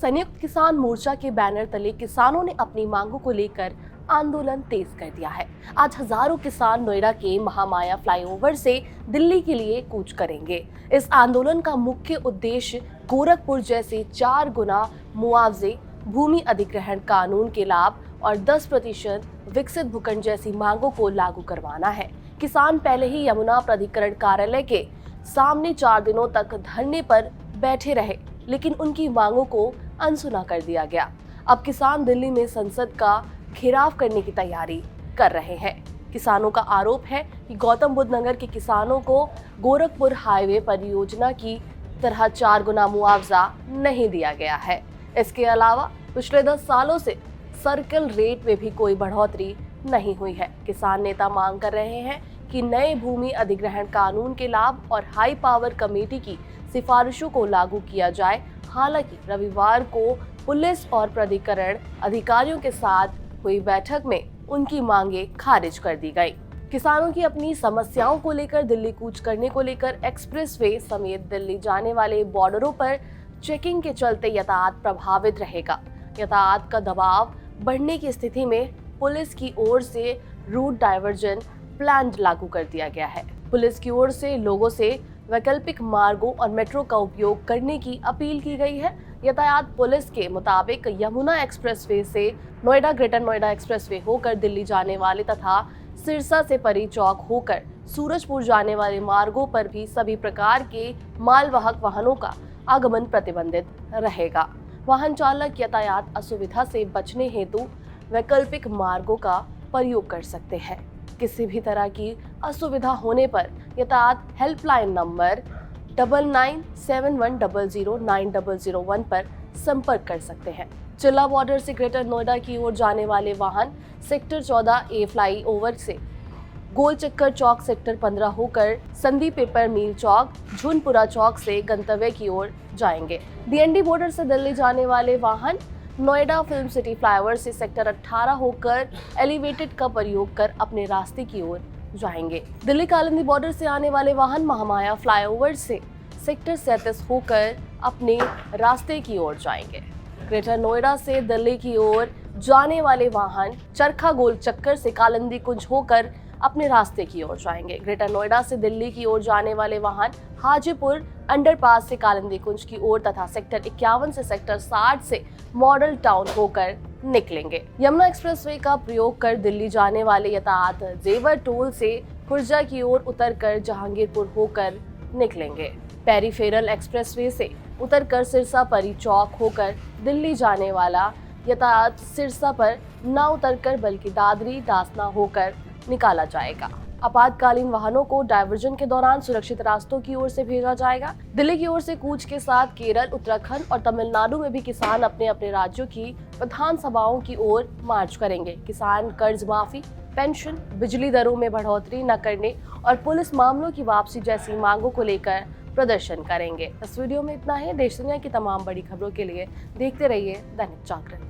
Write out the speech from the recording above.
संयुक्त किसान मोर्चा के बैनर तले किसानों ने अपनी मांगों को लेकर आंदोलन तेज कर दिया है। आज हजारों किसान नोएडा के महामाया फ्लाईओवर से दिल्ली के लिए कूच करेंगे। इस आंदोलन का मुख्य उद्देश्य गोरखपुर जैसे 4 गुना मुआवजे, भूमि अधिग्रहण कानून के लाभ और 10% विकसित भूखंड जैसी मांगों को लागू करवाना है। किसान पहले ही यमुना प्राधिकरण कार्यालय के सामने 4 दिनों तक धरने पर बैठे रहे, लेकिन उनकी मांगों को अनसुना कर दिया गया। अब किसान दिल्ली में संसद का घेराव करने की तैयारी कर रहे हैं। किसानों का आरोप है कि गौतम बुद्ध नगर के किसानों को गोरखपुर हाईवे परियोजना की तरह 4 गुना मुआवजा नहीं दिया गया है। इसके अलावा पिछले 10 सालों से सर्कल रेट में भी कोई बढ़ोतरी नहीं हुई है। किसान नेता मांग कर रहे हैं कि नए भूमि अधिग्रहण कानून के लाभ और हाई पावर कमेटी की सिफारिशों को लागू किया जाए। हालांकि रविवार को पुलिस और प्राधिकरण अधिकारियों के साथ हुई बैठक में उनकी मांगे खारिज कर दी गई। किसानों की अपनी समस्याओं को लेकर दिल्ली कूच करने को लेकर एक्सप्रेसवे समेत दिल्ली जाने वाले बॉर्डरों पर चेकिंग के चलते यातायात प्रभावित रहेगा। यातायात का दबाव बढ़ने की स्थिति में पुलिस की ओर से रूट डाइवर्जन प्लान लागू कर दिया गया है। पुलिस की ओर से लोगों से वैकल्पिक मार्गों और मेट्रो का उपयोग करने की अपील की गई है। यातायात पुलिस के मुताबिक यमुना एक्सप्रेसवे से नोएडा ग्रेटर नोएडा एक्सप्रेसवे होकर दिल्ली जाने वाले तथा सिरसा से परी चौक होकर सूरजपुर जाने वाले मार्गों पर भी सभी प्रकार के मालवाहक वाहनों का आगमन प्रतिबंधित रहेगा। वाहन चालक यातायात असुविधा से बचने हेतु वैकल्पिक मार्गों का प्रयोग कर सकते हैं। किसी भी तरह की असुविधा होने पर यातायात हेल्पलाइन नंबर 9971009001 पर संपर्क कर सकते हैं। चिल्ला बॉर्डर से ग्रेटर नोएडा की ओर जाने वाले वाहन सेक्टर 14A फ्लाई ओवर से गोल चक्कर चौक सेक्टर 15 होकर संदीप पेपर मिल चौक झुनपुरा चौक से गंतव्य की ओर जाएंगे। डीएनडी बॉर्डर से दिल्ली जाने वाले वाहन नोएडा फिल्म सिटी फ्लाईओवर से सेक्टर 18 होकर एलिवेटेड का प्रयोग कर अपने रास्ते की ओर जाएंगे। दिल्ली कालिंदी बॉर्डर से आने वाले वाहन महामाया फ्लाईओवर से सेक्टर 37 होकर अपने रास्ते की ओर जाएंगे। ग्रेटर नोएडा से दिल्ली की ओर जाने वाले वाहन चरखा गोल चक्कर से कालिंदी कुंज होकर अपने रास्ते की ओर जाएंगे। ग्रेटर नोएडा से दिल्ली की ओर जाने वाले वाहन हाजीपुर अंडरपास से कालिंदी कुंज की ओर तथा सेक्टर 51 से सेक्टर 60 से मॉडल टाउन होकर निकलेंगे। यमुना एक्सप्रेसवे का प्रयोग कर दिल्ली जाने वाले यातायात जेवर टोल से खुर्जा की ओर उतरकर जहांगीरपुर होकर निकलेंगे। पेरीफेरल एक्सप्रेसवे से उतरकर सिरसा परी चौक होकर दिल्ली जाने वाला यातायात सिरसा पर न उतरकर बल्कि दादरी दासना होकर निकाला जाएगा। आपातकालीन वाहनों को डायवर्जन के दौरान सुरक्षित रास्तों की ओर से भेजा जाएगा। दिल्ली की ओर से कूच के साथ केरल, उत्तराखंड और तमिलनाडु में भी किसान अपने अपने राज्यों की विधानसभाओं की ओर मार्च करेंगे। किसान कर्ज माफी, पेंशन, बिजली दरों में बढ़ोतरी न करने और पुलिस मामलों की वापसी जैसी मांगों को लेकर प्रदर्शन करेंगे। इस वीडियो में इतना ही। देश दुनिया की तमाम बड़ी खबरों के लिए देखते रहिए दैनिक जागरण।